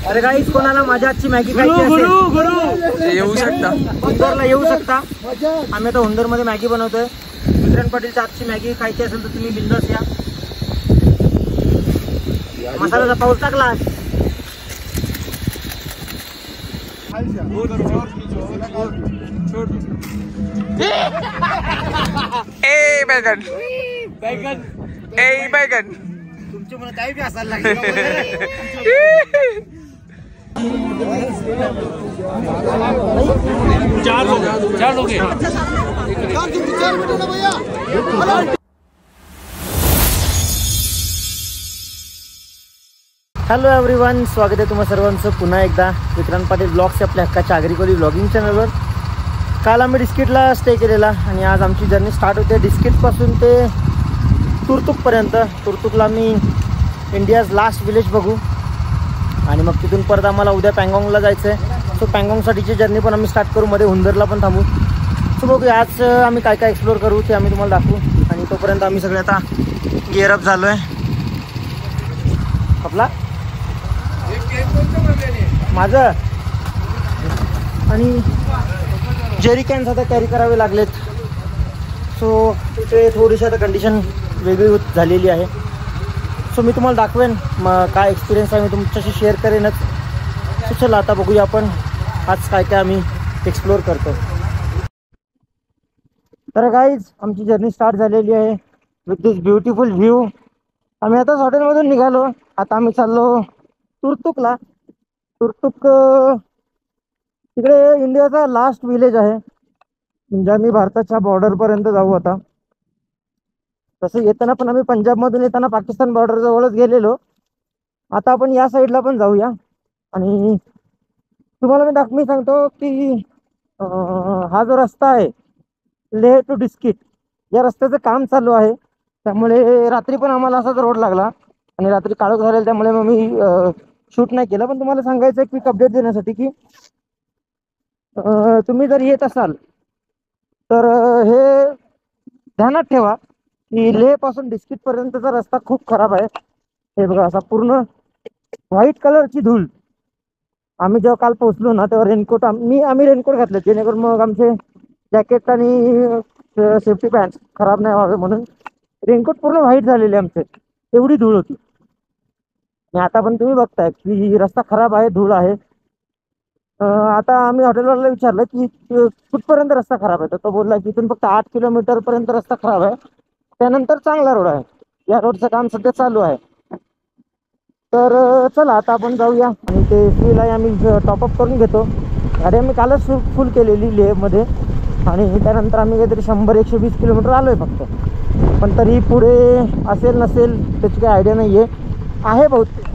अरे गाईस, कोणाला माझ्या आजची मॅगी खायची असेल येऊ शकता, हुंदरला येऊ शकता. आम्ही आता हुंदर मध्ये मॅगी बनवतोय. विक्रांत पाटीलची आजची मॅगी खायची असेल तर तुम्ही बिंदास या. मसाल्याचा पाऊस टाकला. ए बैगन बैगन ए बैगन तुमच्या मला काही बी असायला लागले. चार लोग हॅलो एव्हरीवन, स्वागत आहे तुम्हा सर्वांचं पुन्हा एकदा विक्रांत पाटील ब्लॉग्स आपल्या हक्काच्या आगरीकोली ब्लॉगिंग चॅनलवर. काल आम्ही डिस्किटला स्टे केलेला आणि आज आमची जर्नी स्टार्ट होते डिस्किटपासून ते तुर्तुकपर्यंत. तुर्तुकला आम्ही इंडियाज लास्ट विलेज बघू आणि मग तिथून परत आम्हाला उद्या पँगॉंगला जायचं आहे. सो पँगॉंगसाठीची जर्नी पण आम्ही स्टार्ट करू, मध्ये हुंदरला पण थांबू. सो बघूया आज आम्ही काय काय एक्सप्लोअर करू ते आम्ही तुम्हाला दाखवू. आणि तोपर्यंत आम्ही सगळे आता गिअरअप झालो आहे. आपला माझं आणि जेरी कॅन्स आता कॅरी करावे लागलेत. सो तिथे थोडीशी आता कंडिशन वेगळी होत झालेली आहे. सो मी तुम्हाला दाखवेन मग काय एक्सपिरियन्स आहे मी तुमच्याशी शेअर करेनच. सो चला आता बघूया आपण आज काय काय आम्ही एक्सप्लोअर करतो. तर गाईज, आमची जर्नी स्टार्ट झालेली आहे विथ दिस ब्युटिफुल व्ह्यू. आम्ही आताच हॉटेलमधून निघालो. आता आम्ही चाललो तुर्तुकला. तुर्तुक तिकडे इंडियाचा लास्ट विलेज आहे. म्हणजे आम्ही भारताच्या बॉर्डरपर्यंत जाऊ आता. तसं येताना पण आम्ही पंजाबमधून येताना पाकिस्तान बॉर्डर जवळच गेलेलो. आता आपण या साईडला पण जाऊया. आणि तुम्हाला मी सांगतो की हा जो रस्ता आहे लेह टू डिस्किट, या रस्त्याचं काम चालू आहे. त्यामुळे रात्री पण आम्हाला असाच रोड लागला आणि रात्री काळोख झालेला, त्यामुळे मग मी शूट नाही केलं. पण तुम्हाला सांगायचं आहे क्विक अपडेट देण्यासाठी की तुम्ही जर येत असाल तर हे ध्यानात ठेवा की लेह पासून डिस्किट पर्यंतचा रस्ता खूप खराब आहे. हे बघा, असा पूर्ण व्हाईट कलरची धूळ. आम्ही जेव्हा काल पोहोचलो ना तेव्हा रेनकोट आम्ही रेनकोट घातले, जेणेकरून मग आमचे जॅकेट आणि सेफ्टी पॅन्ट खराब नाही व्हावे म्हणून. रेनकोट पूर्ण व्हाईट झालेले आमचे, एवढी धूळ होती. आणि आता पण तुम्ही बघताय की रस्ता खराब आहे, धूळ आहे. आता आम्ही हॉटेलवाल्याला विचारलं की कुठपर्यंत रस्ता खराब आहे, तर तो बोलला की इथून फक्त 8 किलोमीटर पर्यंत रस्ता खराब आहे, त्यानंतर चांगला रोड आहे. या रोडचं काम सध्या चालू आहे. तर चला आता आपण जाऊया. आणि ते फ्यूल आम्ही टॉपअप करून घेतो. गाडी आम्ही कालच फुल केलेली लेहमध्ये आणि त्यानंतर आम्ही काहीतरी 100-120 किलोमीटर आलो आहे फक्त. पण तरी पुढे असेल नसेल त्याची काही आयडिया नाही आहे बहुतेक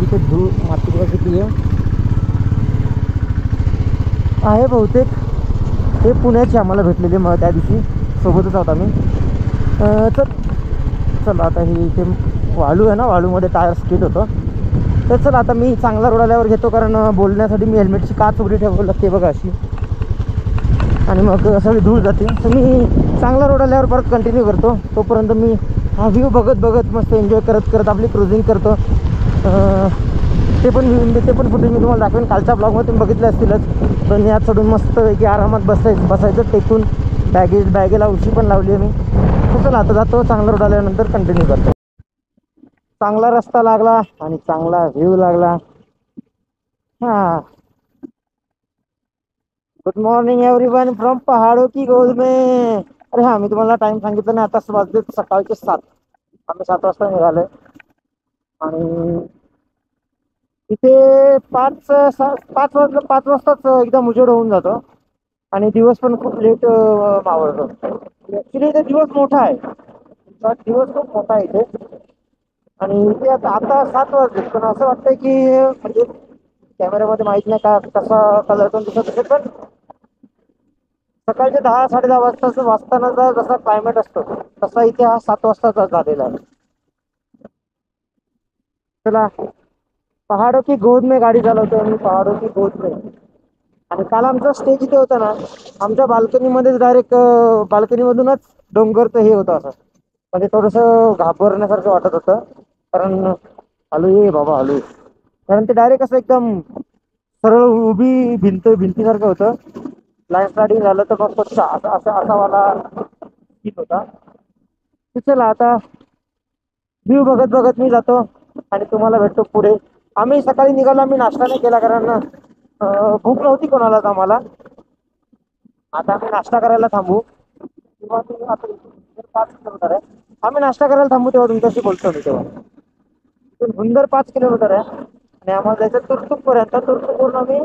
इथे धूळ माती किती आहे बहुतेक. हे पुण्याची आम्हाला भेटलेली मग त्या दिवशी सोबतच आहोत आम्ही. चला आता ही इथे वाळू आहे ना, वाळूमध्ये टायर स्किट होतं. तर चला आता मी चांगला रोड आल्यावर घेतो, कारण बोलण्यासाठी मी हेल्मेटची काच उघडी ठेवावी लागते बघा अशी, आणि मग सगळी धूळ जाते. तर मी चांगला रोड आल्यावर परत कंटिन्यू करतो. तोपर्यंत मी हा व्ह्यू बघत मस्त एन्जॉय करत आपली क्रुझिंग करतो. ते पण फुटेज मी तुम्हाला दाखवेन. कालच्या ब्लॉगमध्ये तुम्ही बघितले असतीलच. पण यात सोडून मस्तपैकी आरामात बसायचं टेकून. बॅगेला उशी पण लावली आहे मी. चला आता जातो, चांगला रोड आल्यानंतर कंटिन्यू करतो. चांगला रस्ता लागला आणि चांगला व्ह्यू लागला. हां, गुड मॉर्निंग एव्हरीवन फ्रॉम पहाडों की गोद में. अरे हां, मी तुम्हाला टाइम सांगितलं नाही. आता वाजले सकाळचे 7. आम्ही 7 वाजता निघालोय आणि इथे 5 वाजताच एकदम उजेड होऊन जातो आणि दिवस पण खूप लेट मावळतो. ॲक्च्युली इथे दिवस मोठा आहे, दिवस खूप मोठा आहे इथे. आणि इथे आता 7 वाजले, पण असं वाटतंय की म्हणजे कॅमेऱ्यामध्ये माहीत नाही का कसा कलर पण दिसत असेल, पण सकाळचे 10-10:30 वाजताना जसा क्लायमेट असतो तसा इथे हा 7 वाजताचा झालेला आहे. चला, पहाडों की गोद में गाडी चालवतोय मी, पहाडों की गोद में. आणि काल आमचा स्टे जिथे होता ना, आमच्या बाल्कनीमध्येच डायरेक्ट बाल्कनीमधूनच डोंगरचं हे होतं असं. म्हणजे थोडंसं घाबरण्यासारखं वाटत होतं, कारण आलो ये बाबा आलो. कारण ते डायरेक्ट असं एकदम सरळ उभी भिंतीसारखं होतं. लँडस्लायडिंग झालं तर मग तो असा वाला सीन होता. तर चला आता व्ह्यू बघत बघत मी जातो आणि तुम्हाला भेटतो पुढे. आम्ही सकाळी निघालो, आम्ही नाश्ता नाही केला कारण भूक नव्हती कोणालाच आम्हाला. आता आम्ही नाश्ता करायला थांबू किंवा आता इथून 5 किलोमीटर आहे. आम्ही नाश्ता करायला थांबू तेव्हा तुमच्याशी बोलतो मी. तेव्हा इथून सुंदर 5 किलोमीटर आहे आणि आम्हाला जायचं तुर्तुक पर्यंत. तुर्तुकवरून आम्ही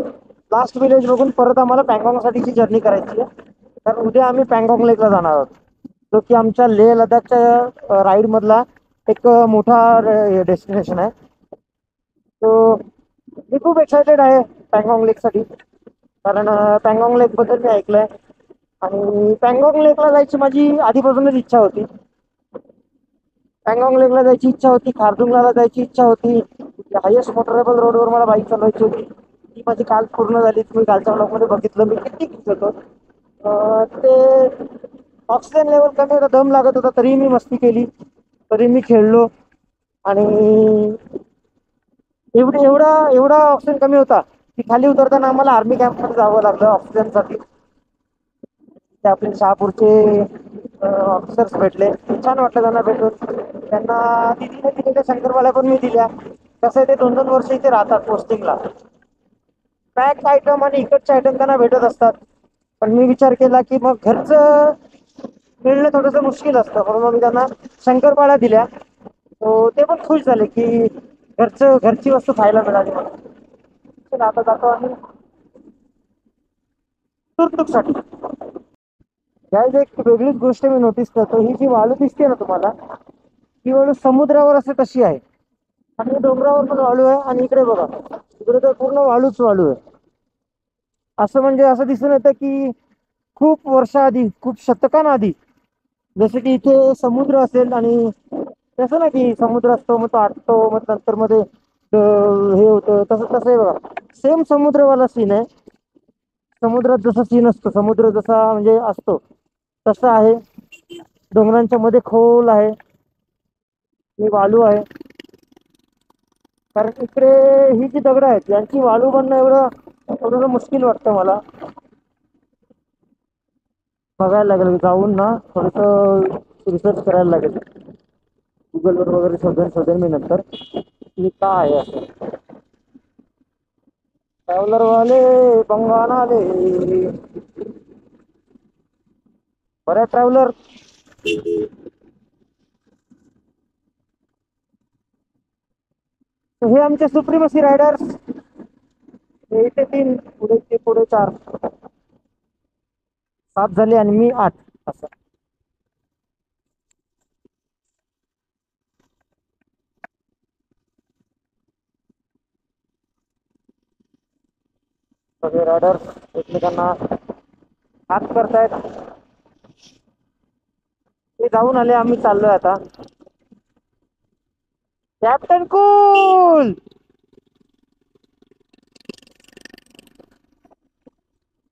लास्ट विलेज बघून परत आम्हाला पँगॉंगसाठीची जर्नी करायची आहे. कारण उद्या आम्ही पँगॉंग लेकला जाणार आहोत, जो की आमच्या लेह लडाखच्या राईड मधला एक मोठा डेस्टिनेशन आहे. तो मी खूप एक्सायटेड आहे पँगॉंग लेकसाठी. कारण पँगॉंग लेक बद्दल मी ऐकलंय आणि पँगॉंग लेकला जायची माझी आधीपासूनच इच्छा होती. पँगॉंग लेकला जायची इच्छा होती, खारदुंगला जायची इच्छा होती. हायेस्ट मोटरेबल रोडवर मला बाईक चालवायची होती. ती माझी काल पूर्ण झाली. तुम्ही कालच्या ब्लॉगमध्ये बघितलं मी किती खिचत होतो. ते ऑक्सिजन लेवल कमी होता, दम लागत होता, तरीही मी मस्ती केली, तरी मी खेळलो. आणि एवढा ऑक्सिजन कमी होता की खाली उतरताना आम्हाला आर्मी कॅम्पमध्ये जावं लागलं ऑक्सिजनसाठी. ते आपले शहापूरचे ऑफिसर्स भेटले, छान वाटलं त्यांना भेटून. त्यांना दिलेल्या शंकरपाळ्या पण मी दिल्या. कसं आहे ते 2-2 वर्ष इथे राहतात पोस्टिंगला. पॅक आयटम आणि इकडचे आयटम त्यांना भेटत असतात. पण मी विचार केला की मग घरचं मिळणं थोडंसं मुश्किल असतं, म्हणून मग मी त्यांना शंकरपाळ्या दिल्या. तो ते पण खुश झाले की घरची वस्तू खायला मिळाली म्हणून. चला आता जातो आम्ही तुर्तुकसाठी. गाईज एक वेगळीच गोष्ट मी नोटीस करतो, ही जी वाळू दिसते ना तुम्हाला, ही वाळू समुद्रावर असते तशी आहे आणि डोंगरावर पण वाळू आहे. आणि इकडे बघा, इकडे तर पूर्ण वाळूच वाळू आहे. असं म्हणजे असं दिसून येतं की खूप वर्षाआधी, खूप शतकांआधी, जसं की इथे समुद्र असेल आणि तसं ना की समुद्र असतो मग तो आटतो मग नंतर मध्ये हे होतं, तसं तसं आहे बघा. सेम समुद्रवाला सीन आहे. समुद्रात जसा सीन असतो, समुद्र जसा म्हणजे असतो तसा आहे. डोंगरांच्या मध्ये खोल आहे, ही वाळू आहे. कारण इकडे ही जी दगड आहेत यांची वाळू बनणं एवढं थोडंसं मुश्किल वाटतं मला. बघायला लागेल जाऊन ना, थोडंसं रिसर्च करायला लागेल. गुगलवर वगैरे शोधेन मी नंतर की काय आहे असं. ट्रॅव्हलर वाले बंगाल आले, बरं ट्रॅव्हलर. हे आमचे सुप्रीमसी रायडर्स. इथे 3, पुढे 4, 7 झाले आणि मी 8 असं. सगळे रायडर्स एकमेकांना हात करतायत. ते जाऊन आले, आम्ही चाललोय आता. Captain cool.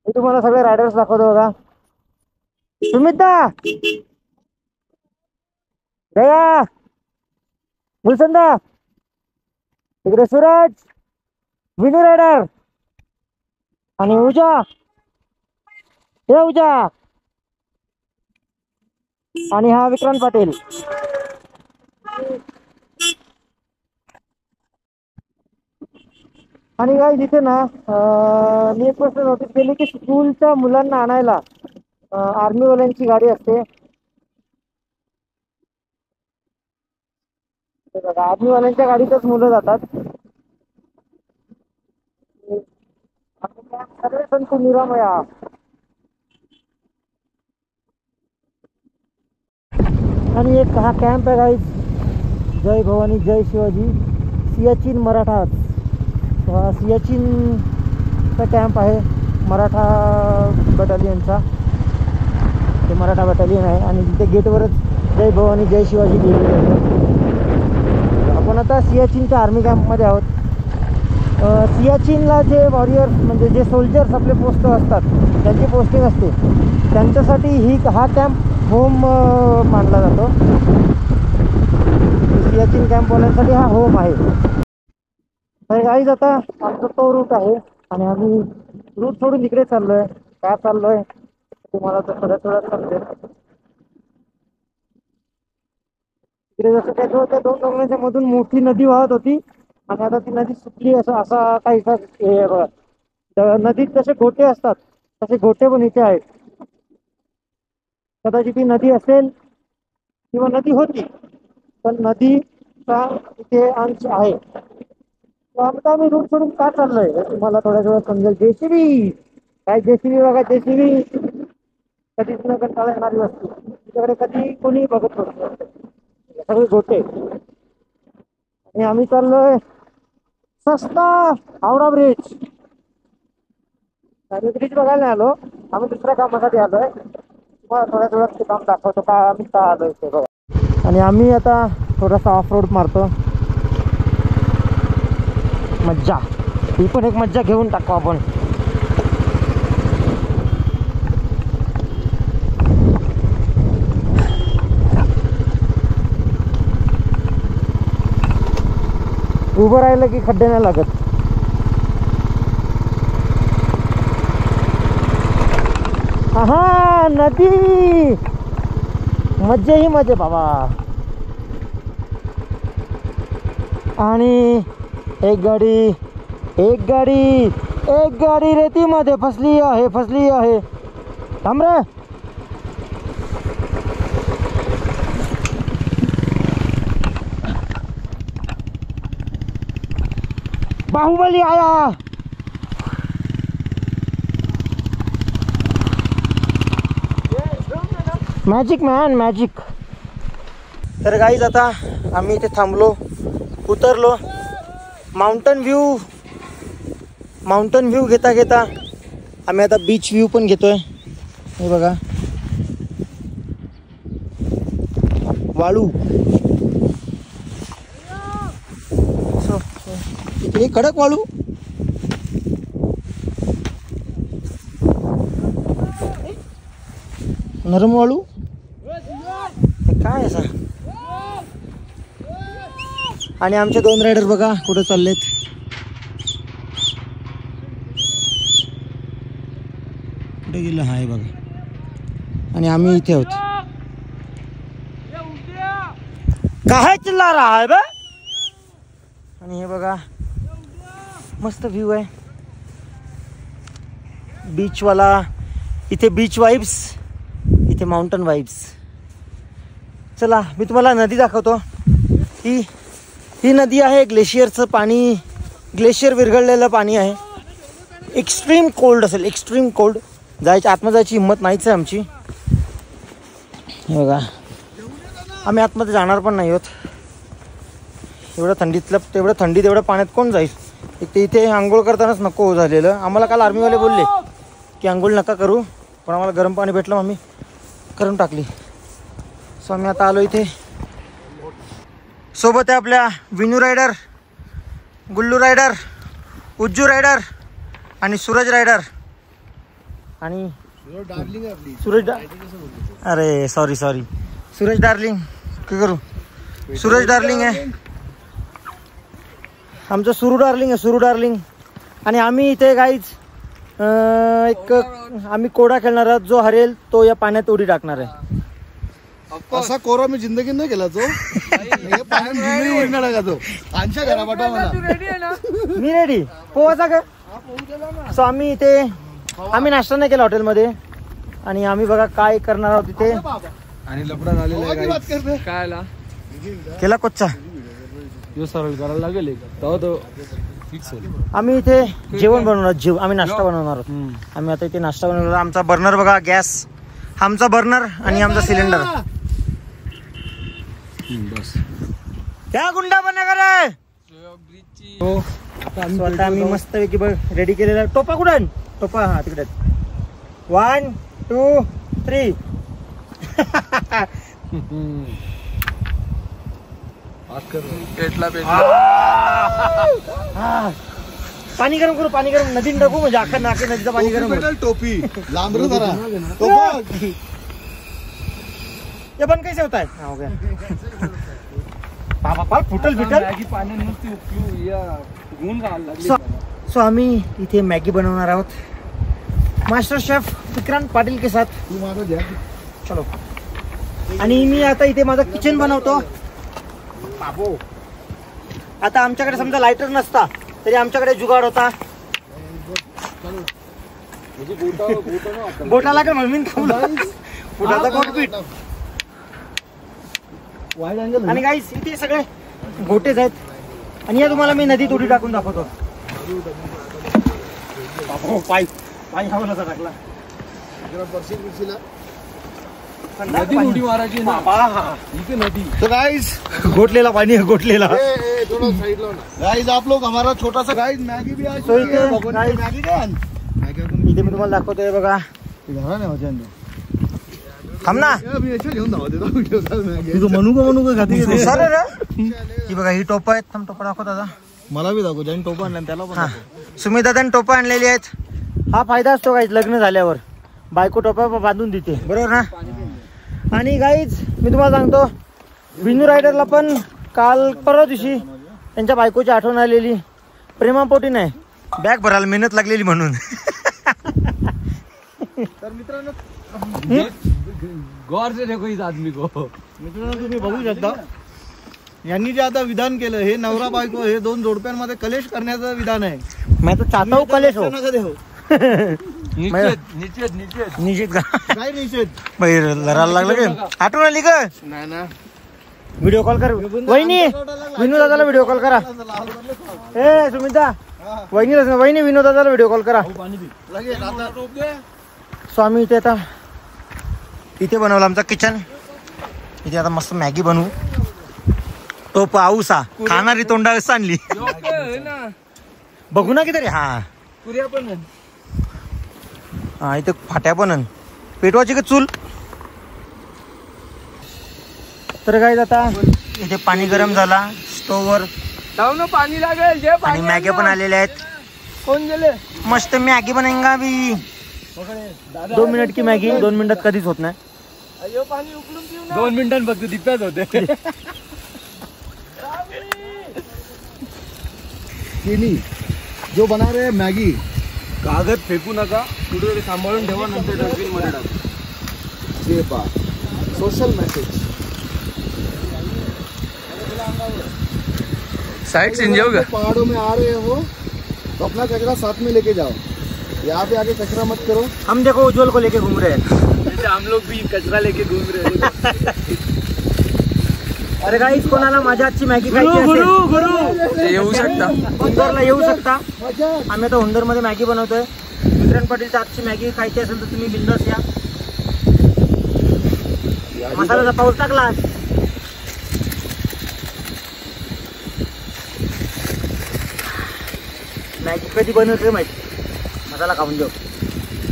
मी तुम्हाला सगळे रायडर्स दाखवतो बघा. सुमिता, दया, गुलसंदा, इकडे सूरज, विनू रायडर आणि उजा. हे उजा आणि हा विक्रांत पाटील. आणि काय तिथे ना मी एक गोष्ट नोटीस केली की स्कूलच्या मुलांना आणायला आर्मीवाल्यांची गाडी असते. आर्मीवाल्यांच्या गाडीतच मुलं जातात. सर्वे संतु निरामया. आणि एक हा कॅम्प आहे गाईज, जय भवानी जय शिवाजी, सियाचीन मराठा. सियाचीनचा कॅम्प आहे मराठा बटालियनचा. ते मराठा बटालियन आहे आणि तिथे गेटवरच जय भवानी जय शिवाजी लिहिलेलं आहे. आपण आता सियाचीनच्या आर्मी कॅम्पमध्ये आहोत. सियाचीनला जे वॉरियर्स म्हणजे जे सोल्जर्स आपले पोस्ट असतात, त्यांची पोस्टिंग असते, त्यांच्यासाठी हा कॅम्प होम मानला जातो. सियाचीन कॅम्पवाल्यांसाठी हा होम आहे. तर गाईज आता आमचा तो रूट आहे आणि आम्ही रूट सोडून इकडे चाललोय. काय चाललोय तुम्हाला तर थोड्या समजेल. इकडे जसं काय त्या दोन डोंगरांच्या मधून मोठी नदी वाहत होती आणि आता ती नदी सुटली असा काहीसा हे बघा. नदीत जसे गोटे असतात तसे गोटे पण इथे आहेत. कदाचित ती नदी असेल किंवा नदी होती, पण नदीचा इथे अंश आहे. आता आम्ही रूट सोडून का चाललोय तुम्हाला थोड्या वेळात समजेल. जेसीबी काय जेसीबी बघा, जेसीबी कधीच न कंटाळा येणारी वस्तू. तुझ्याकडे कधी कोणी बघत नसतं, सगळे गोटे. आणि आम्ही चाललोय सस्ता हावडा ब्रिज. आम्ही ब्रिज बघायला आलो, आम्ही दुसऱ्या कामासाठी आलोय. तुम्हाला थोड्या वेळात ते काम दाखवतो का आम्ही का आलोय ते बघा. आणि आम्ही आता थोडासा ऑफ रोड मारतो. मज्जा, ही पण एक मज्जा घेऊन टाकू आपण. उभं राहिलं की खड्डे नाही लागत. हा नदी, मज्जा ही मजा बाबा. आणि एक गाडी रेतीमध्ये फसली आहे. थांब रे. बाहुबली आया. Magic man magic. तर गाईज आता आम्ही इथे थांबलो, उतरलो. माउंटन व्ह्यू घेता आम्ही आता बीच व्ह्यू पण घेतोय. हे बघा वाळू. इथे कडक वाळू. नरम वाळू काय असा. आणि आमचे दोन रायडर बघा कुठे चाललेत. कुठे गेलं हाय बघा. आणि आम्ही इथे आहोत. काय चिल्ला रहा है बे. आणि हे बघा मस्त व्ह्यू आहे बीचवाला. इथे बीच वाइब्स, इथे माउंटन वाइब्स. चला मी तुम्हाला नदी दाखवतो. ही नदी आहे ग्लेशियरचं पाणी, ग्लेशियर विरघळलेलं पाणी आहे. एक्स्ट्रीम कोल्ड असेल, एक्स्ट्रीम कोल्ड. आतमध्ये जायची हिंमत नाहीच आहे आमची. हे बघा आम्ही आतमध्ये जाणार पण नाही आहोत. तेवढं थंडीत एवढं पाण्यात कोण जाईल. इथे आंघोळ करतानाच नको झालेलं आम्हाला. काल आर्मीवाले बोलले की आंघोळ नका करू, पण आम्हाला गरम पाणी भेटलं, आम्ही करून टाकली. सो आम्ही आता आलो इथे. सोबत आहे आपल्या विनू रायडर, गुल्लू रायडर, उज्जू रायडर आणि सूरज रायडर. आणि अरे सॉरी सूरज डार्लिंग. काय करू, सूरज डार्लिंग आहे आमचं. सुरू डार्लिंग. आणि आम्ही इथे गाईज आम्ही कोडा खेळणार आहोत. जो हरेल तो या पाण्यात उडी टाकणार आहे. असा कोरा मी जिंदगी नाही केला तो. मी रेडी पोहायचा का. सो आम्ही इथे नाश्ता नाही केला हॉटेलमध्ये. आणि आम्ही बघा काय करणार आहोत इथे. आणि लफडा झालेला काय केला कोच्चा सरळ करायला लागेल आम्ही इथे जेवण बनवणार. आम्ही नाश्ता बनवणार आहोत. आम्ही आता इथे नाश्ता बनवणार. आमचा बर्नर बघा, गॅस आमचा बर्नर आणि आमचा सिलेंडर. बस क्या गुंडा बना रे. स्वतः आम्ही मस्त पैकी बघ रेडी केलेला. टोपा कुठं, टोपा हा तिकडे. 1 2 3 पाणी गरम करू, नदीत टाकू म्हणजे अख्खा नाके नदीचं पाणी गरम. टोपी लांब जरा. ये बन कैसे होता है. हो गया. बाबा फुटल फिटल. मॅगी पाण्यात नुसती घेऊन खायला लागली. सो आम्ही इथे मॅगी बनवणार आहोत मास्टर शेफ विक्रांत पाटील के साथ. तू माझं द्या. चलो. आणि मी आता इथे माझं किचन बनवतो. बाबो आता आमच्याकडे समजा लायटर नसता तरी आमच्याकडे जुगाड होता. बोटा लागेल म्हणून पोटाचा गोटपीठ. Wide angle. आणि गाईस इथे सगळे गोटेच आहेत. आणि या तुम्हाला मी नदीत उडी टाकून दाखवतो. पाय हवाला टाकला. नदी उडी मारायची ना. इथे नदी. तो गाइस गोटलेला पाणी गोटलेला. थोड़ा साइड लो ना. गाइस आप लोग हमारा छोटा सा गाइस मैगी भी आज तो इथे मैगी द्या. इथे मी तुम्हाला दाखवतोय बघा. थांब ना. मी याच्या घेऊन धावत होतो व्हिडिओ चालू मॅगी. तुझं म्हणू का खाते हुशार आहे रे. ही बघा ही टोपं आहेत. थांब टोपं दाखव दादा. मला बी दाखव. ज्याने टोपा आणला त्याला पण हा सुमित दादांनी टोपं आणलेली आहेत. हा फायदा असतो गाईज लग्न झाल्यावर बायको टोपा बांधून देते बरोबर ना. आणि गाईज मी तुम्हाला सांगतो विनू रायडरला पण काल परवा दिवशी त्यांच्या बायकोची आठवण आलेली. प्रेमापोटी नाही बॅग भरायला मेहनत लागलेली म्हणून. तर मित्रांनो गौर से देखो इस आदमी को. तुम्ही बघू शकता यांनी जे आता विधान केलं हे नवरा बायको हे दोन जोडप्यांमध्ये कलेश करण्याचं विधान आहे. मैं तो चाहता हूँ कलेश हो. निश्चित का काय निषेध लढायला लागलं का आठवण आली का. नाही ना. व्हिडिओ कॉल कर वहिनी. विनू दादाला व्हिडिओ कॉल करा. ए सुमिता वहिनी विनू दादाला व्हिडिओ कॉल करा. स्वामी इथे आता इथे बनवलं आमचं किचन. इथे आता मस्त मॅगी बनवू. तो पाऊसा खाणारी तोंडा सांडली बघू ना किती रे. हा पुऱ्या पण हा इथे फाट्या पण पेटवायची का चूल. तर काय आता इथे पाणी गरम झाला स्टोव्हवर. ना पाणी लागेल. जे आणि मॅगी पण आलेल्या आहेत. कोण गेले. मस्त मॅगी बनेगा भी. 2 मिनिट की मॅगी 2 मिनिटात कधीच होत नाही. पाणी उकळून पिऊ ना. 2 मिनिटांत फक्त दिप्याच होते. केली जो बना रहे मॅगी कागद फेकू नका. कुठे सांभाळून ठेवा नंतर डस्टबिन मध्ये टाका. ये बात सोशल मैसेज. साइड सीन जाओगे. पहाड़ों में आ रहे हो तो अपना कचरा साथ में लेके जाओ. यहाँ पे आके कचरा मत करो. हम देखो उज्ज्वल को लेके घूम रहे हैं. जैसे हम लोग भी कचरा लेके घूम रहे हैं. अरे गाईस कोणाला माझ्या आजची मॅगी खायची असेल येऊ शकता. हुंदरला येऊ शकता. आम्ही आता हुंदर मध्ये मॅगी बनवतोय. विक्रांत पाटीलच्या आजची मॅगी खायची असेल तर तुम्ही बिंदास या. मसाल्याचा पाऊस टाकला. मॅगी कधी बनवते माहिती. मसाला खाऊन देऊ.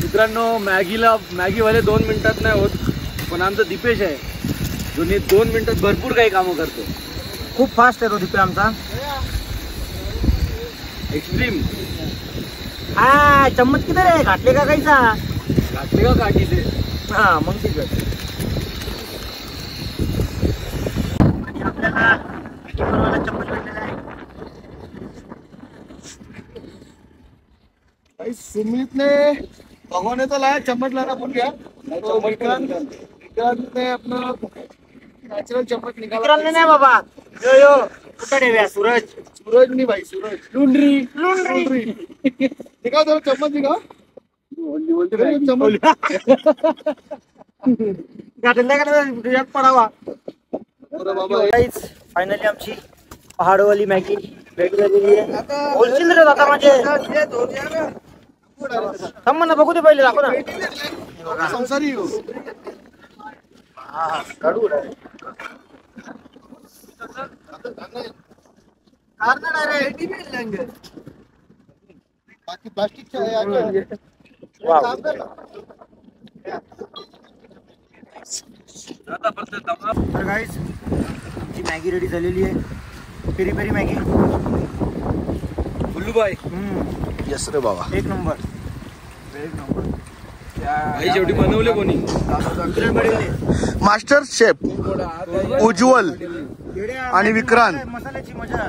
मित्रांनो मॅगीवाले 2 मिनिटात नाही होत. पण आमचा दीपेश आहे जो 2 मिनिटात भरपूर काही कामं करतो. खूप फास्ट आहे तो दीपे आमचा. एक्स्ट्रीम. हा चम्मच किती रे घातले का काहीचा. घातले का काठी ते. हा मग ठीक आहे. आपल्याला चम्मच भेटलेला आहे. भाई सुमित ने भगवान ने तो लाया चम्मच लाना भूल गया. तो विक्रांत ने अपना नेचुरल चम्मच निकाला. विक्रांत नाही बाबा. यो कुठे ठेव्या सूरज. सूरज नहीं भाई सूरज. लुंडरी दिखाओ जरा चम्मच दिखाओ. चम्मच घातल्या का पडावा. फायनली आमची पहाडवाली मॅगी रेडी झालेली आहे. बोलशील रे दादा माझे. थांब ना बघू दे पहिले दाखव ना. संसारी हो. बाकी प्लास्टिक तर गाईज आमची मॅगी रेडी झालेली आहे. Peri peri Maggi. बुल्लू भाई. यस रे बाबा. एक नंबर. भाई शेवटी बनवले कोणी. मास्टर शेफ उज्ज्वल आणि विक्रांत. मसाल्याची मजा.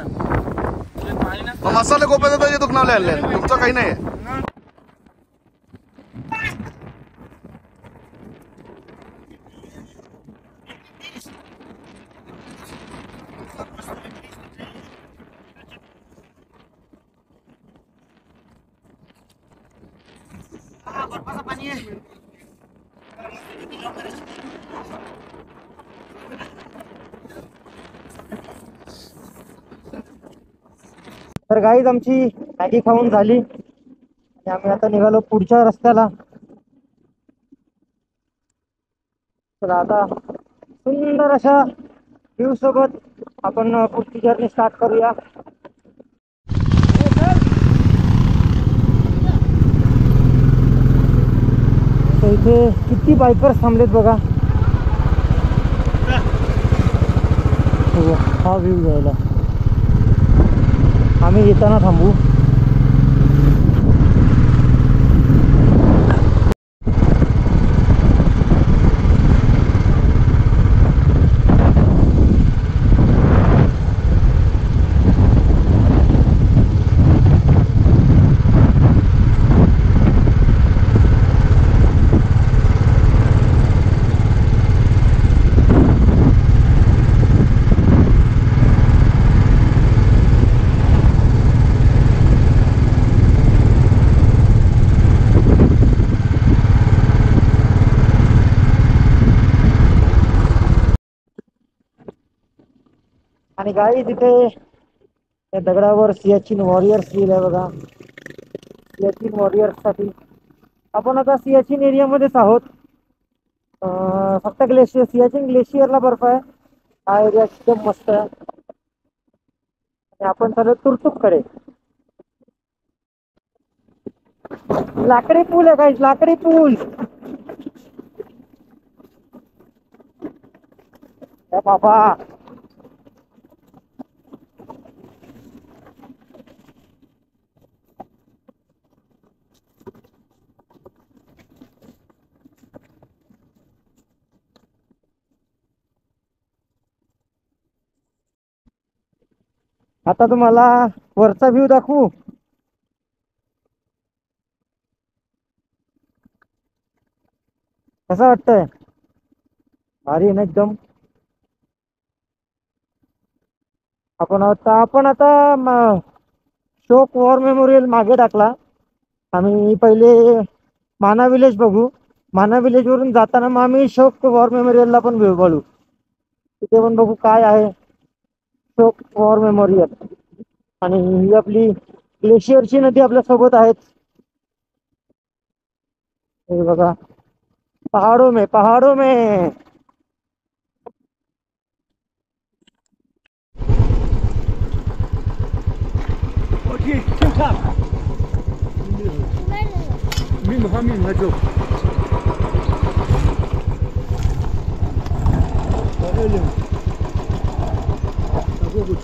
मसाले गोप्याचं तर दुखनावले आले, तुमचं काही नाही. बर्फाचं पाणी आहे. तर गाईज आमची मॅगी खाऊन झाली आणि आम्ही आता निघालो पुढच्या रस्त्याला. तर आता सुंदर अशा व्ह्यू सोबत आपण पुढची जर्नी स्टार्ट करूया. तर इथे किती बायकर्स थांबलेत बघा. हा व्ह्यू घ्यायला आम्ही येताना थांबू. आणि गाई तिथे त्या दगडावर सियाचीन वॉरियर्स लिहिलंय बघा. सियाचीन वॉरियर्स साठी आपण आता सियाचीन एरियामध्येच आहोत. फक्त ग्लेशियर, सियाचीन ग्लेशियरला बर्फ आहे. हा एरिया एकदम मस्त आहे. आणि आपण चालू तुरतुक कडे. लाकडी पूल आहे काही, लाकडी पूल. बाबा आता तुम्हाला वरचा व्ह्यू दाखवू. कसा वाटतंय? भारी आहे ना एकदम. आपण आता शोक वॉर मेमोरियल मागे टाकला. आम्ही पहिले माना विलेज बघू. माना विलेज वरून जाताना मग आम्ही शोक वॉर मेमोरियलला पण वळू. तिथे पण बघू काय आहे शोक वॉर मेमोरियल. आणि ही आपली ग्लेशियरची नदी आपल्या सोबत आहेत. हे बघा, पहाड़ों में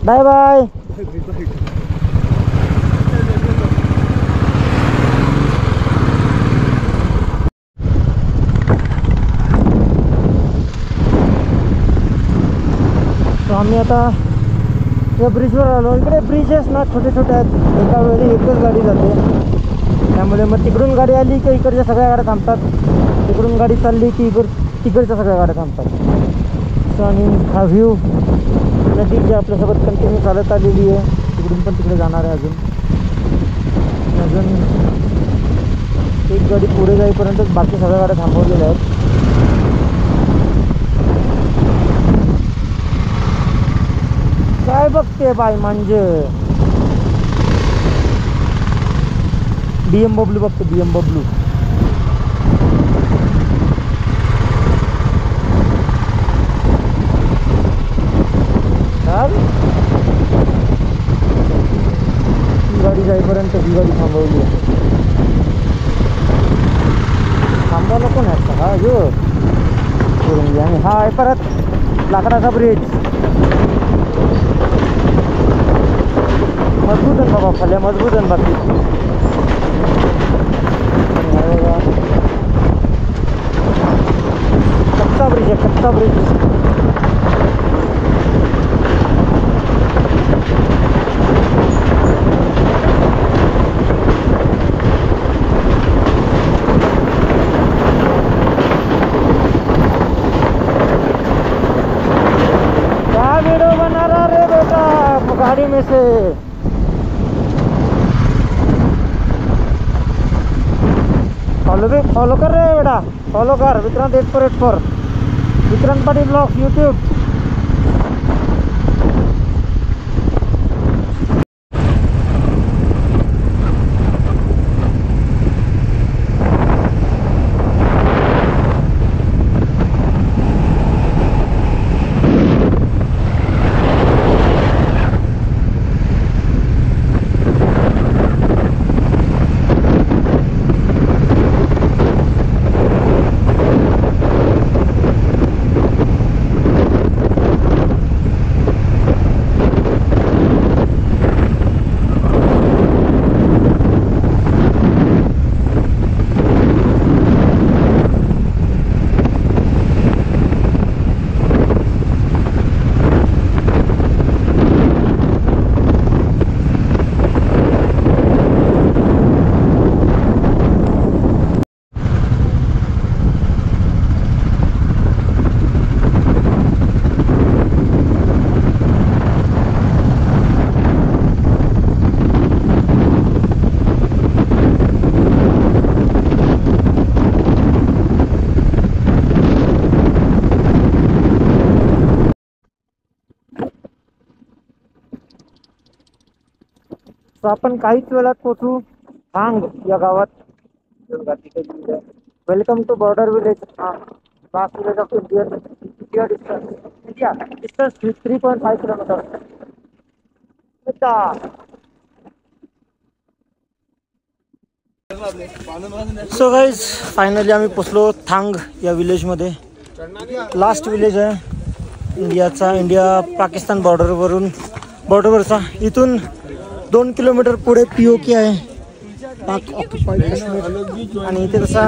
बाय बाय. तो आम्ही आता या ब्रिजवर आलो. इकडे ब्रिजेस ना छोटे छोटे आहेत. एका वेळी एकच गाडी जाते. त्यामुळे मग तिकडून गाडी आली की इकडच्या सगळ्या गाड्या थांबतात. तिकडून गाडी चालली की तिकडच्या सगळ्या गाड्या थांबतात. सो आणि हा व्ह्यू नदी जी आपल्यासोबत कंटिन्यू चालत आलेली आहे. तिकडून पण तिकडे जाणार आहे. अजून एक गाडी पुढे जाईपर्यंत बाकी सगळ्या गाड्या थांबवलेल्या आहेत. काय बघते बाय म्हणजे BMW बघते, BMW. गाडी जाईपर्यंत ही गाडी थांबवली आहे. थांबवायला कोण आहे? हा जो आणि हा आहे परत लाकडाचा ब्रिज. मजबूत आहे बाबा, फल्या मजबूत आहे बाकी. कच्चा ब्रिज आहे, कच्चा ब्रिज. पानी में से। फॉलो कर रहे हैं बेटा, फॉलो कर विक्रांत 8484 विक्रांत पाटिल ब्लॉग्स यूट्यूब। तो आपण काहीच वेळात पोहोचू थांग या गावात. Welcome to border village last village of India distance 3.5 kilometre. So guys finally आम्ही पोचलो थांग या विलेजमध्ये. लास्ट विलेज आहे इंडिया पाकिस्तान बॉर्डरवरचा. इथून 2 किलोमीटर पुढे POK आहे, पाक ऑक्युपाईड काश्मीर. आणि इथे तसा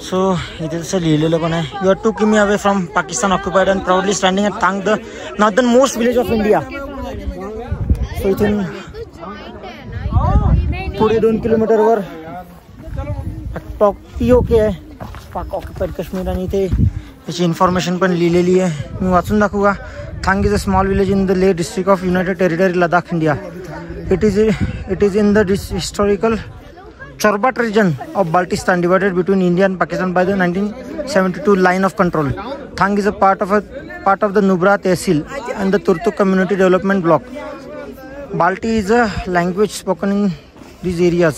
सो इथे तसं लिहिलेलं पण आहे, यू आर 2 किमी away from Pakistan occupied and proudly standing at Thang the northern most village of India. So इथून पुढे 2 किलोमीटरवर POK आहे, पाक ऑक्युपाईड काश्मीर. आणि इथे त्याची इन्फॉर्मेशन पण लिहिलेली आहे, मी वाचून दाखवू का. Thang is a small village in the Leh district of united territory Ladakh India. It is in the historical Chorbat region of Baltistan, divided between India and Pakistan by the 1972 line of control. Thang is a part of the Nubra Tehsil and the Turtuk Community Development Block. Balti is a language spoken in these areas.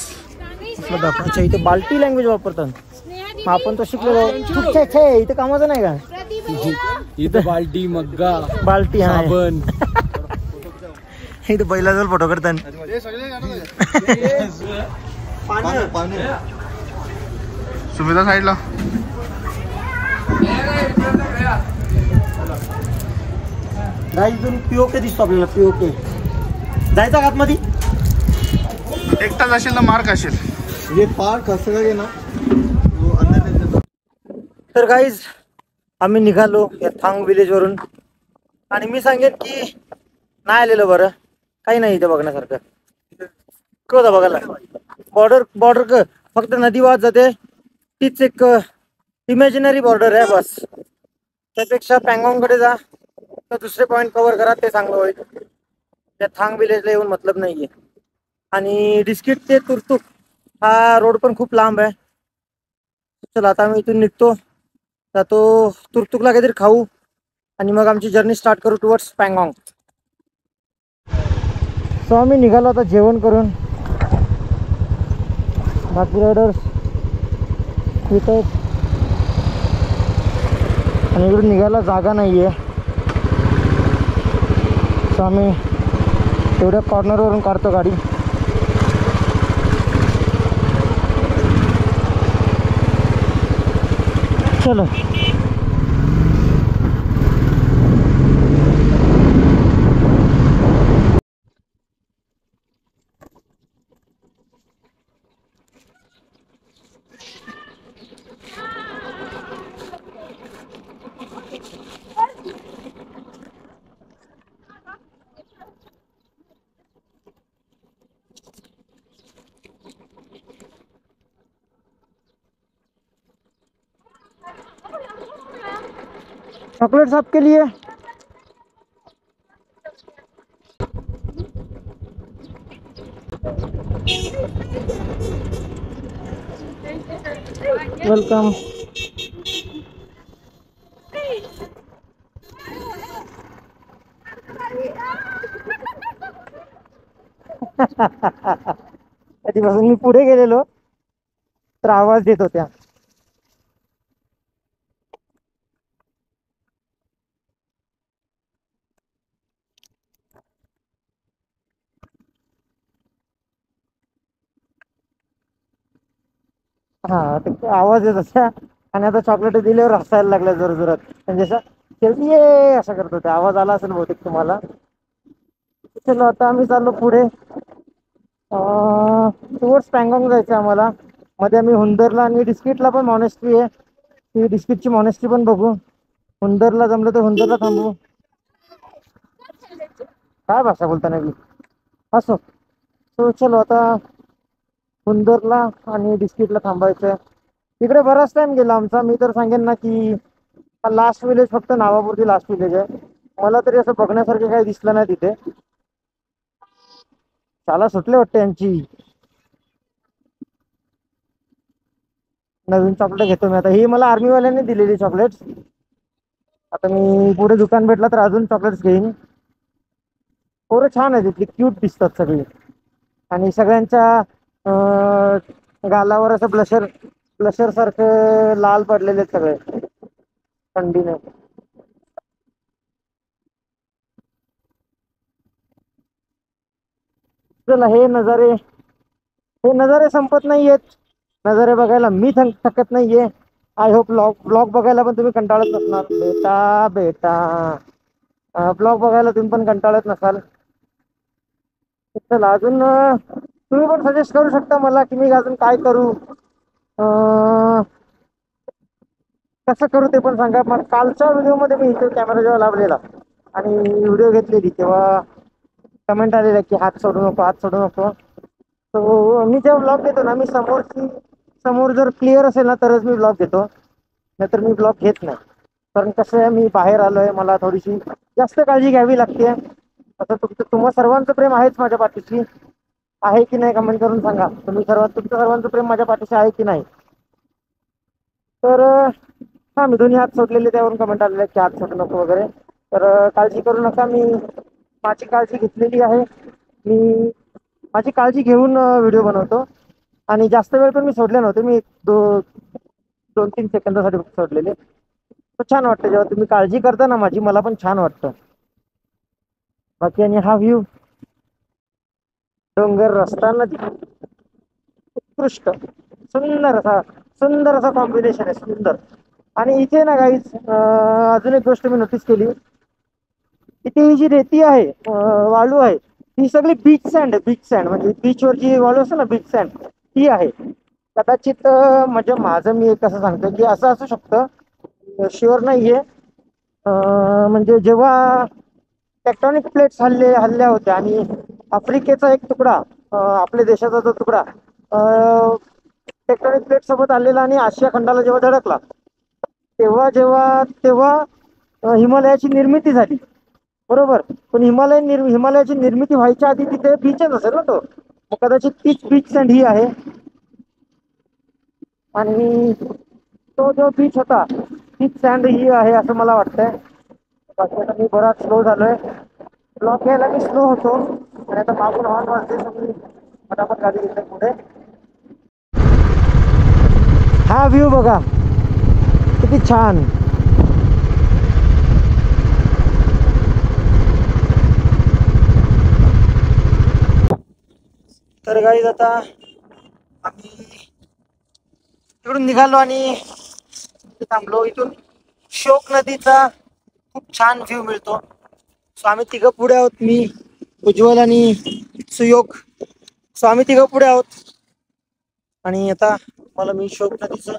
अच्छा, इथे बाल्टी language वापरतात. मग आपण तो शिकलेलो. छे इथे कामाचं नाही का. इथं बाल्टी मग्गा बाल्टी हा साबण. इथे बैलाजवळ फोटो करतात. सुविधा साईडला इथून POK दिसतो आपल्याला. POK जायचा घात मध्ये एकटाच असेल ना मार्क असेल. हे पार्क असं ना. तर गाईज आम्ही निघालो या थांग विलेज वरून. आणि मी सांगेन की नाही आलेलं बरं, काही नाही इथे बघण्यासारखं. होता बघायला बॉर्डर फक्त नदी वाहत जाते, तीच एक इमॅजिनरी बॉर्डर आहे बस. त्यापेक्षा पँगॉंगकडे जा तर दुसरे पॉईंट कव्हर करा, ते चांगलं होईल. त्या थांग विलेजला येऊन मतलब नाहीये. आणि डिस्किट ते तुर्तुक हा रोड पण खूप लांब आहे. चला आता आम्ही इथून निघतो, जातो तुर्तुकला काहीतरी खाऊ आणि मग आमची जर्नी स्टार्ट करू टुवर्ड्स पँगॉंग. सो आम्ही निघालो आता जेवण करून. बाकी रायडर्स येत आहेत आणि इकडून निघायला जागा नाही आहे. सो आम्ही तेवढ्या कॉर्नरवरून काढतो गाडी. चलो चॉकलेट्स आपके लिए। वेलकम। कधीपासून मी पुढे गेलेलो तर आवाज देत होत्या. हा ते आवाज येत होत्या आणि आता चॉकलेट दिल्यावर हसायला लागल्या जोर जोरात, म्हणजे असं शेवटी ये असं करत होते. आवाज आला असेल बहुतेक तुम्हाला. चलो आता आम्ही चाललो पुढे. टुवर्ड्स पँगॉंग जायचं आम्हाला. मध्ये आम्ही हुंदरला आणि डिस्किटला पण मॉनेस्ट्री आहे, ती डिस्किटची मॉनेस्ट्री पण बघू. हुंदरला जमलं तर हुंदरला थांबू. काय भाषा बोलता नाही असो. तो चलो आता हुंदरला आणि डिस्किटला थांबायचं. तिकडे बराच टाइम गेला आमचा. मी तर सांगेन ना की लास्ट विलेज फक्त नावापुरती लास्ट विलेज आहे. मला तरी असं बघण्यासारखं काही दिसलं नाही तिथे. शाला सुटले वाटते यांची. नवीन चॉकलेट घेतो मी आता. ही मला आर्मीवाल्यांनी दिलेली चॉकलेट्स. आता मी पुढे दुकान भेटला तर अजून चॉकलेट्स घेईन. पोरं छान आहे तिथली, क्यूट दिसतात सगळी. आणि सगळ्यांच्या गालावर असं ब्लशर ब्लशर सारखं लाल पडलेले आहेत सगळे थंडीने. चला हे नजारे संपत नाहीयेत. नजारे बघायला मी थकत नाहीये. आय होप ब्लॉग बघायला पण तुम्ही कंटाळत नसणार. बेटा ब्लॉग बघायला तुम्ही पण कंटाळत नसाल. चला अजून तुम्ही पण सजेस्ट करू शकता मला की मी अजून काय करू, कसं करू ते पण सांगा. मग कालच्या व्हिडिओमध्ये मी इथे कॅमेरा जेव्हा लावलेला आणि व्हिडिओ घेतलेली तेव्हा कमेंट आलेला की हात सोडू नको, हात सोडू नको. तो मी जेव्हा ब्लॉग घेतो ना, मी समोर जर क्लिअर असेल ना तरच मी ब्लॉग घेतो, नाहीतर मी ब्लॉग घेत नाही. कारण कसं आहे, मी बाहेर आलोय, मला थोडीशी जास्त काळजी घ्यावी लागते. आता तुम्हा सर्वांचं प्रेम आहेच माझ्या पाठीशी. आहे की नाही कमेंट करून सांगा. तुमचं सर्वांचं प्रेम माझ्या पाठीशी आहे की नाही. तर हां, मी दोन्ही हात सोडलेले, त्यावरून कमेंट आलेले की हात सोडू नको वगैरे. तर काळजी करू नका. मी माझी काळजी घेतलेली आहे. मी माझी काळजी घेऊन व्हिडिओ बनवतो. आणि जास्त वेळ पण मी सोडले नव्हते. मी 2-3 सेकंदासाठी सोडलेले. तर छान वाटतं जेव्हा तुम्ही काळजी करता ना माझी, मला पण छान वाटतं. बाकी आणि हा व्ह्यू, डोंगर, रस्ता, नदी, उत्कृष्ट सुंदर असा कॉम्बिनेशन आहे, सुंदर. आणि इथे ना गाईज अजून एक गोष्ट मी नोटीस केली. इथे ही जी रेती आहे, वाळू आहे, ही सगळी बीच सँड आहे. बीच सँड म्हणजे बीचवर जी वाळू असते ना, बीच सँड ती आहे. कदाचित म्हणजे माझं मी एक असं सांगतो की असं असू शकतं, शुअर नाहीये. म्हणजे जेव्हा टेक्टॉनिक प्लेट्स हल्ल्या होत्या आणि आफ्रिकेचा एक तुकडा, आपल्या देशाचा जो तुकडा टेक्टॉनिक प्लेट सोबत आलेला आणि आशिया खंडाला जेव्हा धडकला, तेव्हा हिमालयाची निर्मिती झाली, बरोबर. पण हिमालयाची निर्मिती व्हायच्या आधी तिथे बीचच असेल ना तो. मग कदाचित तीच बीच सँड ही आहे. आणि तो जो बीच होता तीच सँड ही आहे असं मला वाटतंय. बाकी आता मी बराच स्लो झालोय. ब्लॉक घ्यायला मी स्लो होतो आणि आता मागून हॉर्न वाजते, सगळी फटाफट गाडी घेतली पुढे. हा व्ह्यू बघा किती छान. तर गाईज आता आम्ही इकडून निघालो आणि थांबलो. इथून शोक नदीचा खूप छान व्ह्यू मिळतो. सो आम्ही तिघं पुढे आहोत, मी, उज्ज्वल आणि सुयोग. सो आम्ही तिघं पुढे आहोत आणि आता मला मी शोक नदीचं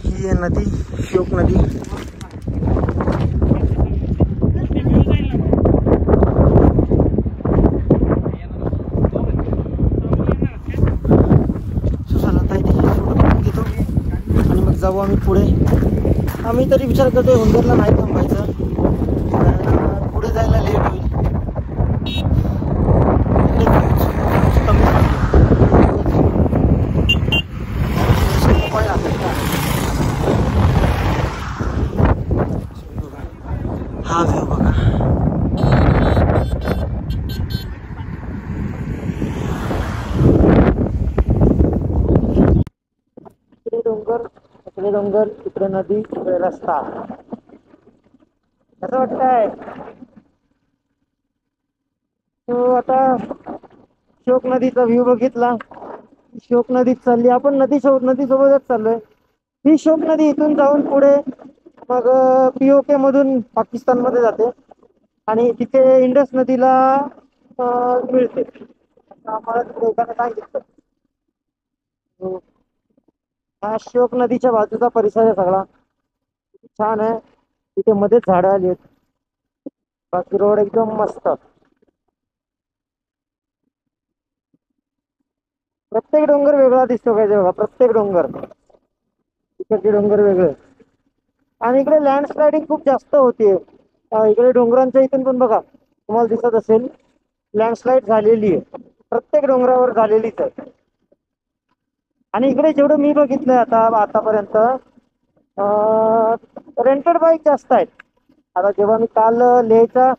ही नदी, शोक नदी. जाऊ आम्ही पुढे. आम्ही तरी विचार करतोय हुंदरला नाही थांबायचं, कारण पुढे जायला लेट होईल. हा व्ह्यू बघा. इकडे डोंगर, इकडे डोंगर, इकडे नदी, इकडे रस्ता. कसं वाटतंय? तो आता शोक नदीचा व्ह्यू बघितला. शोक नदीत चालली आपण, नदीसोबतच चाललोय. ही शोक नदी इथून जाऊन पुढे मग POK मधून पाकिस्तान मध्ये जाते आणि तिथे इंडस नदीला मिळते. आम्हाला तिथे एकाने सांगितलं. हा शोक नदीच्या बाजूचा परिसर आहे सगळा, छान आहे. तिथे मध्येच झाडं आली आहेत, बाकी रोड एकदम मस्त. प्रत्येक डोंगर वेगळा दिसतो काय बघा, प्रत्येक डोंगर, इकडचे डोंगर वेगळे. आणि इकडे लँडस्लायडिंग खूप जास्त होतीये. इकडे डोंगरांच्या इथून पण बघा, तुम्हाला दिसत असेल लँडस्लाइड झालेली आहे, प्रत्येक डोंगरावर झालेलीच आहे. आणि इकडे जेवढं मी बघितलंय आतापर्यंत रेंटेड बाईक जास्त आहेत. आता जेव्हा मी काल लेहच्या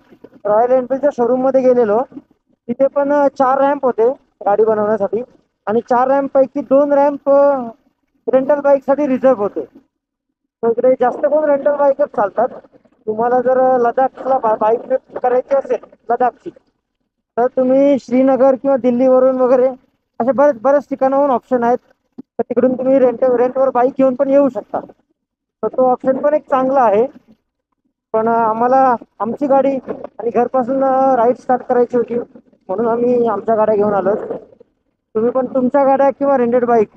रॉयल एनफिल्डच्या शोरूम मध्ये गेलेलो, तिथे पण 4 रॅम्प होते गाडी बनवण्यासाठी आणि 4 रॅम्प पैकी 2 रॅम्प रेंटल बाईक साठी रिझर्व होते. तर इकडे जास्त करून रेंटल बाईकच चालतात. तुम्हाला जर लडाखला बाईक ट्रिप करायची असेल लडाखची, तर तुम्ही श्रीनगर किंवा दिल्लीवरून वगैरे असे बरेच ठिकाणाहून ऑप्शन आहेत. तर तिकडून तुम्ही रेंटवर बाईक घेऊन पण येऊ शकता. तर तो ऑप्शन पण एक चांगला आहे. पण आम्हाला आमची गाडी आणि घरपासून राईड स्टार्ट करायची होती, म्हणून आम्ही आमच्या गाड्या घेऊन आलो. तुम्ही पण तुमच्या गाड्या किंवा रेंटेड बाईक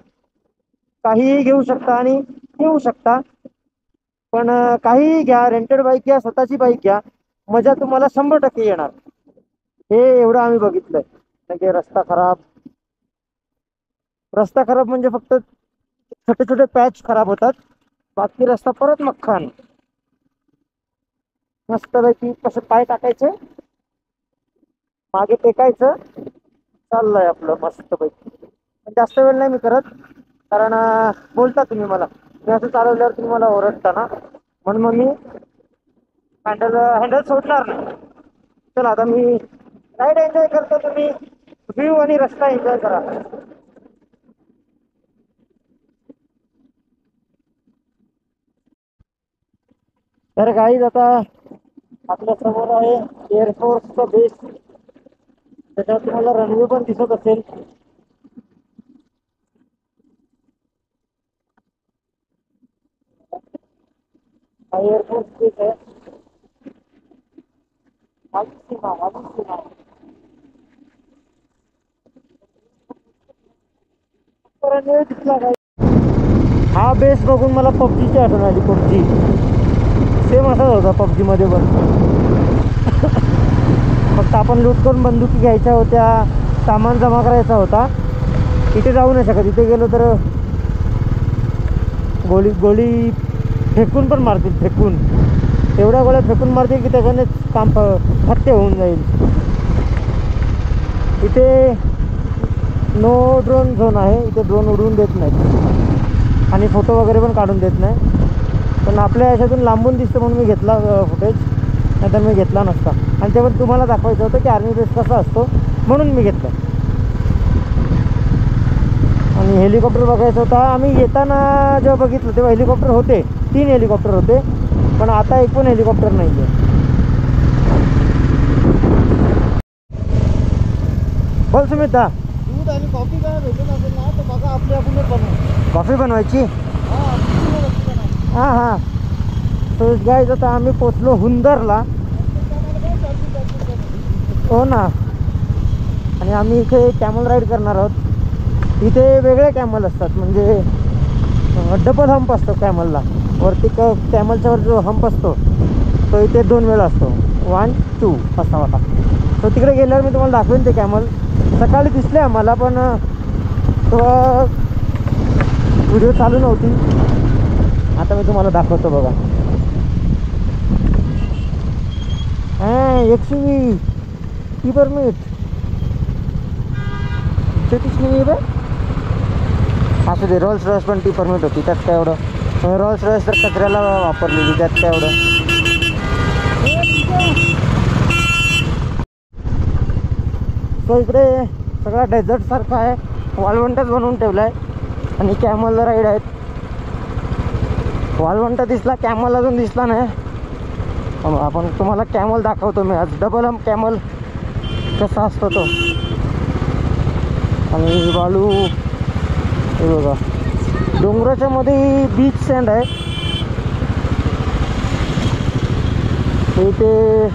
काहीही घेऊ शकता आणि येऊ शकता. पण काहीही घ्या, रेंटेड बाईक घ्या, स्वतःची बाईक घ्या, मजा तुम्हाला 100% येणार. हे एवढं आम्ही बघितलंय. म्हणजे रस्ता खराब म्हणजे फक्त छोटे छोटे पॅच खराब होतात, बाकी रस्ता परत मख्खान. मस्तपैकी कसं पाय टाकायचे, मागे टेकायचं, चाललंय आपलं मस्तपैकी. पण जास्त वेळ नाही मी करत, कारण बोलता तुम्ही मला, मी असं चालवल्यावर तुम्ही मला ओरडता ना, म्हणून मग मी हँडल सोडणार नाही. चला आता मी राईड एन्जॉय करतो, तुम्ही व्ह्यू आणि रस्ता एन्जॉय करा. तर गाईज आता आपल्या समोर आहे एअरफोर्सचा बेस, त्याच्यावर तुम्हाला रनवे पण दिसत असेल. हा एअरफोर्स बेस आहे. रनवे दिसला काय? हा बेस बघून मला पबजीची आठवण आली. पबजी सेम असाच होता पबजी मध्ये पण. फक्त आपण लूट करून बंदुकी घ्यायच्या होत्या, सामान जमा करायचा होता. इथे जाऊ नाही शकत, इथे गेलो तर गोळी फेकून पण मारतील, फेकून एवढ्या गोळ्या फेकून मारतील की त्याच्यानेच काम फत्ते होऊन जाईल. इथे नो ड्रोन झोन आहे, इथे ड्रोन उडवून देत नाहीत आणि फोटो वगैरे पण काढून देत नाही. पण आपल्या याच्यातून लांबून दिसतं म्हणून मी घेतला फुटेज, नाहीतर मी घेतला नसता. आणि ते पण तुम्हाला दाखवायचं होतं की आर्मी बेस कसा असतो, म्हणून मी घेतलं. आणि हेलिकॉप्टर बघायचं होता. आम्ही येताना जेव्हा बघितलं तेव्हा हेलिकॉप्टर होते, 3 हेलिकॉप्टर होते, पण आता एक पण हेलिकॉप्टर नाही आहे. बोल सुमिता. दूध आणि कॉफी काय भेटत असेल ना, तर बघा आपली आपण बनवू. कॉफी बनवायची. हां हां. तर गाईज आता आम्ही पोचलो हुंदरला. हो ना. आणि आम्ही इथे कॅमल राईड करणार आहोत. इथे वेगळे कॅमल असतात, म्हणजे डबल हंप असतो कॅमलला. वरती कॅमलच्या वर जो हंप असतो तो इथे 2 वेळा असतो, 1, 2 असा होता. तो तिकडे गेल्यावर मी तुम्हाला दाखवेन ते कॅमल. सकाळी दिसले आम्हाला, पण तो व्हिडिओ चालू नव्हती. आता मी तुम्हाला दाखवतो बघा. 120 टी परमिट 33 नाही बे. असू दे. रोल्स रॉयस पण टी परमिट होती, त्यात काय एवढं. रोल्स रॉयस तर कचऱ्याला वापरलेली, त्यात काय एवढं. तो इकडे सगळा डेझर्ट सारखा आहे, वाळवंटच बनवून ठेवलाय आणि कॅमल राईड आहेत. वाळवंट दिसला, कॅमल अजून दिसला नाही. आपण तुम्हाला कॅमल दाखवतो मी आज. डबल कॅमल कसा असतो तो. आणि बालू हे बघा, डोंगराच्या मध्ये बीच सँड आहे. ते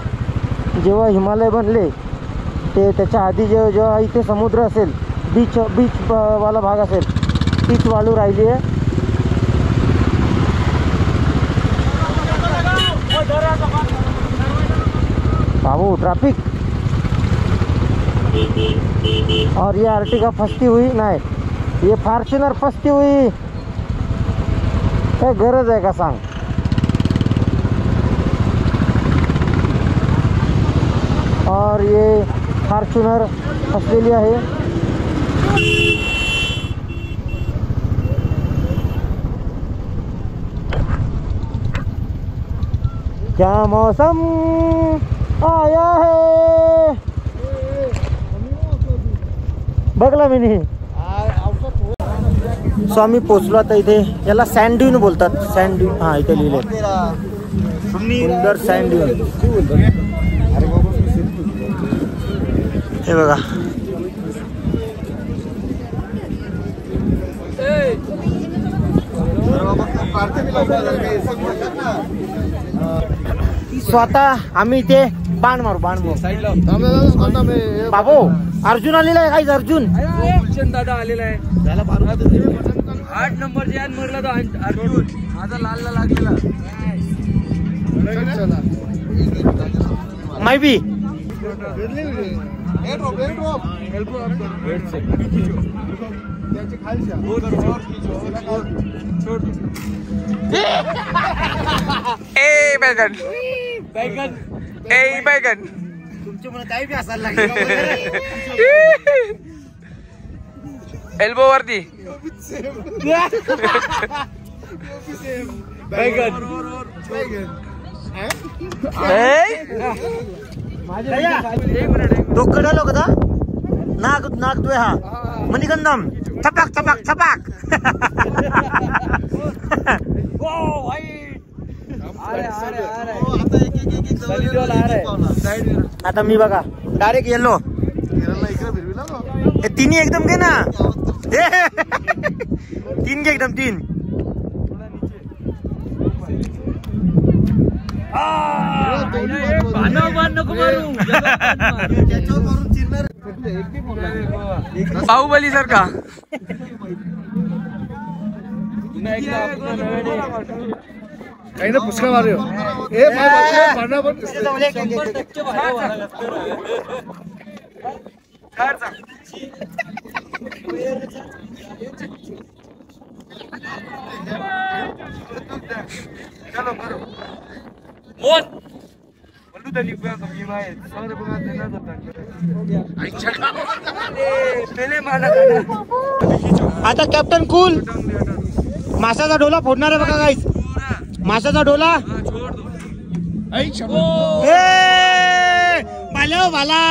जेव्हा हिमालय बनले ते त्याच्या आधी जेव्हा इथे समुद्र असेल, बीच वाला भाग असेल, तीच वाळू राहिली आहे. बाबू ट्रैफिक. और ये अर्टिगा फसती हुई नाही, ये फॉर्च्यूनर फसती हुई. काय गरज आहे का सांग. और ये फॉर्च्यूनर फसलेली आहे. क्या मौसम आया है. बघला मी नाही. सो आम्ही पोचलो आता इथे. याला सँड ड्यून बोलतात. Sand dune. हा इथे लिहिले सुंदर सँड ड्यून. हे बघा. स्वतः आम्ही इथे बाण मारू. बाबू अर्जुन आलेला आहे. काहीच अर्जुन दादा आलेला आहे. 8 नंबर जे मरला तो अर्जुन. माझा लालला लागलेला. माय बी बैगन बैगन बैगन तुमचे मला काही बी असायला लागले. एल्बो वरती बैगन. तो कडलो कदा नाक नाक तुझे. हा मणिकंदम छपाक छपाक छपाक. आता मी बघा डायरेक्ट येलो. तिन्ही एकदम घे ना. 3 घे एकदम 3. बाहुबली सर का. काही ना पुष्कळ मारे. आता कॅप्टन कूल माशाचा डोला फोडणार आहे बघा गाईस. माशाचा डोला. भाला भाला.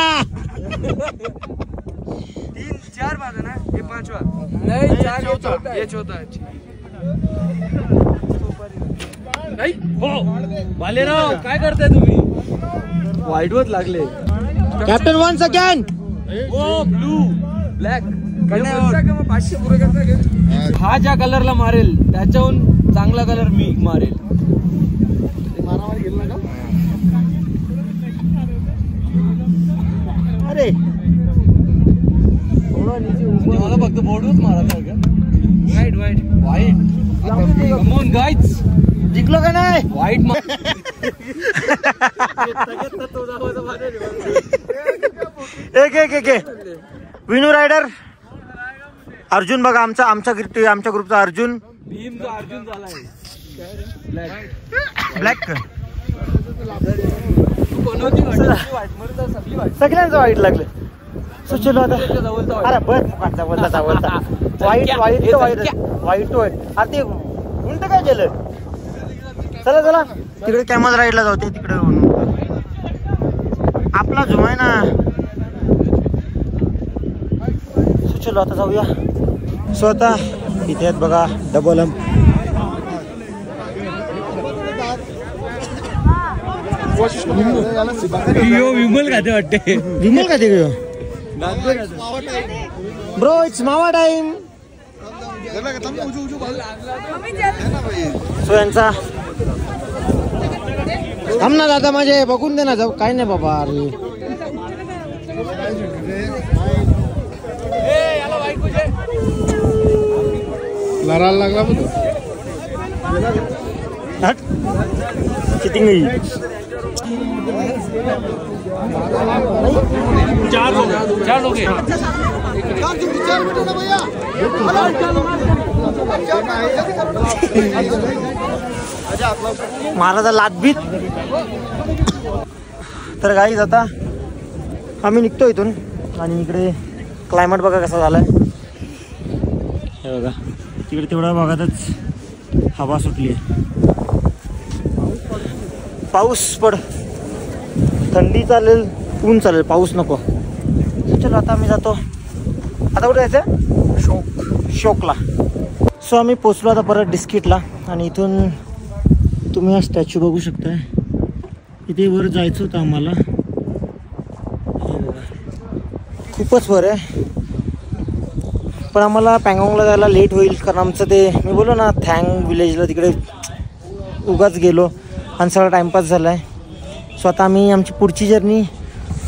3-4 बाजू ना. हे 5वा नाही. 4 हे चौथा. नाही हो भालेराव काय करताय तुम्ही. वाईटवत लागले. Captain once again. Oh blue black. 500 पुरे करता. हा ज्या कलरला मारेल त्याच्याहून चांगला कलर मी मारेल. अरे मला फक्त बोर्डच मारायला का. वाईट वाईट वाईट. Come on guys. जिंकलो का नाही. वाईट एक विनू रायडर अर्जुन बघा. आमच्या ग्रुपचा अर्जुन. भीमचा अर्जुन झालाय. ब्लॅक तू बनवती वाईट मरत सगळी वाईट. सगळ्यांचं वाईट लागलं. सो चलो आता. अरे बस बोलता वाईट वाईट वाईट अरे ते उलट काय केलं. चला चला तिकडे कॅमल राईडला जाऊ. ते तिकडे आपला झुम आहे ना. सो चलो आता जाऊया. सो आता इथे आहेत बघा डबल हम्प. विमल खाते वाटते. विमल का ते ब्रो इट्स मावा टाइम. सो यांचा थांब ना दादा माझे बघून दे ना. जाऊ काय नाही बाबा. अरे लढायला लागला चिटिंग चार लोग हैं. महाराजा लादबीत. तर गाईज आता आम्ही निघतो इथून. आणि इकडे क्लायमेट बघा कसा झालाय. हे बघा तिकडे तेवढ्या भागातच हवा सुटली आहे. पाऊस पड. थंडी चालेल ऊन चालेल पाऊस नको. चलो आता आम्ही जातो. आता कुठे जायचं शोकला. सो आम्ही पोचलो आता परत डिस्किटला. आणि इथून तुम्ही हा स्टॅच्यू बघू शकताय. इथे वर जायचं होतं आम्हाला. खूपच वर आहे. पण आम्हाला पँगॉंगला जायला लेट होईल. कारण आमचं ते मी बोललो ना थँग विलेजला तिकडे उगाच गेलो आणि सगळा टाईमपास झाला आहे. सो आता आम्ही आमची पुढची जर्नी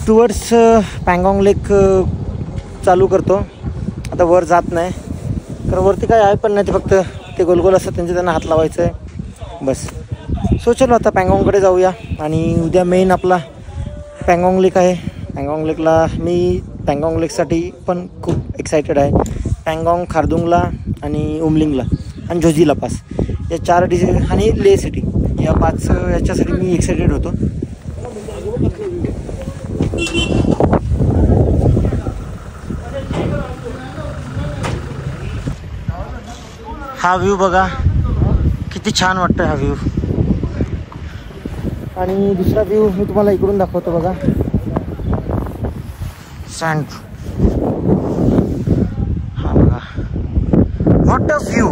टुवर्ड्स पँगॉंग लेक चालू करतो. आता वर जात नाही कारण वरती काय आहे पण नाही. ते फक्त ते गोलगोल असतात त्यांना हात लावायचं आहे बस. सो चलो आता पँगॉंगकडे जाऊया. आणि उद्या मेन आपला पँगॉंग लेक आहे. पँगॉंग लेकला मी पँगॉंग लेकसाठी पण खूप एक्सायटेड आहे. पँगॉंग, खारदुंगला आणि उमलिंगला आणि जोजिला पास या 4 आणि ले सिटी या 5 याच्यासाठी मी एक्सायटेड होतो. हा व्ह्यू बघा किती छान वाटतं हा व्ह्यू. आणि दुसरा व्ह्यू मी तुम्हाला इकडून दाखवतो बघा. सँड. हा बघा व्हॉट अ व्ह्यू.